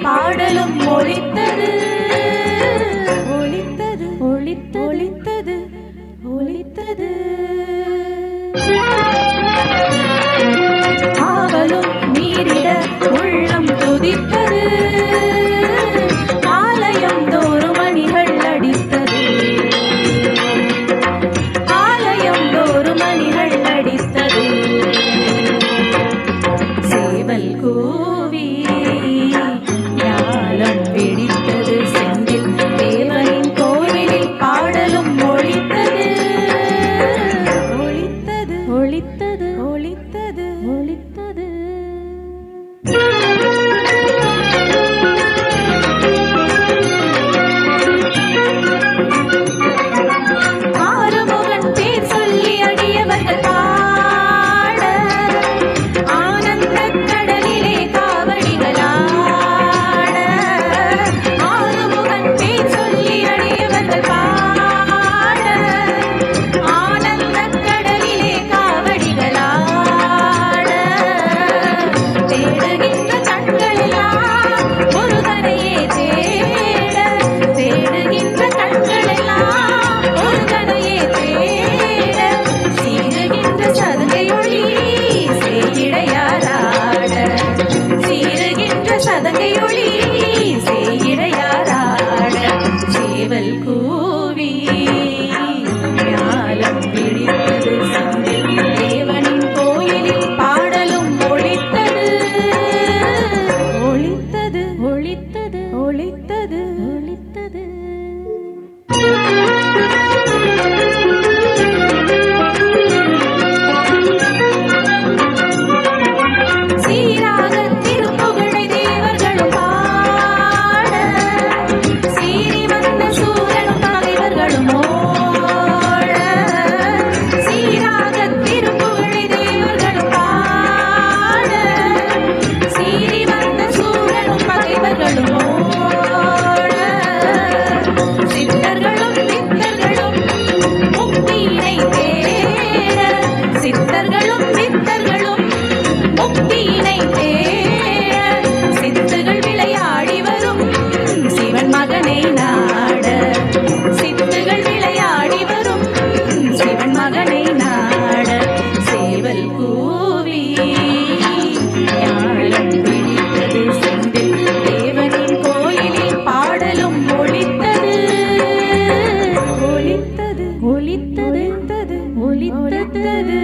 பாடலும் ஒலித்தது ஒலித்தது ஒலித்தது ஒலித்தது ஆவலும் மீறிட உள்ளம் துதித்தது ஆலயம் தோறும் மணிகள் அடித்தது ஆலயம் தோறும் மணிகள் அடித்தது சேவல் கூவி ஞாலம் பிடித்தது செந்தில் தேவனின் கோயிலில் பாடலும் ஒலித்தது ஒலித்தது ஒலித்தது ஒலித்தது ஒலித்தது ஆறுமுகன் பேர் சொல்லி அடியவர்கள் பாட ஆனந்தக் கடலிலே காவடிகளாட ஆறுமுகன் பேர் சொல்லி அடியவர்கள் பாட ஆனந்தக் கடலிலே காவடிகளாட தேடுகின்ற கண்களெல்லாம் முருகனையே தேட தேடுகின்ற கண்களெல்லாம் முருகனையே தேட சீருகின்ற சதங்கையொளி செய்யிடையாராட சீருகின்ற சதங்கையொளி செய்யிடையாராட சேவல் கூவி ஞாலம் பிடித்தது செந்தில் தேவனின் கோயிலில் பாடலும் ஒலித்தது ஒலித்தது ஒலித்தது ஒலித்தது ஒலித்தது சீராக திருப்புகழை தேவர்களும் பாட சீறி வந்த சூரனும் பகைவர்களும் ஓட சீராக திருப்புகழை தேவர்களும் பாட சீறி வந்த சூரனும் பகைவர்களும் ஓட சித்தர்களும் வித்தர்களும் முக்தியினை தேட சித்தர்களும் வித்தர்களும் முக்தியினை தேட சித்துகள் விளையாடி வரும் சிவன் மகனை நாட சித்துகள் விளையாடி வரும் சிவன் மகனை நாட சேவல் கூவி ஞாலம் பிடித்தது செந்தில் தேவனின் கோயிலில் பாடலும் ஒலித்தது ஒலித்தது ஒலித்தது ஒலித்தது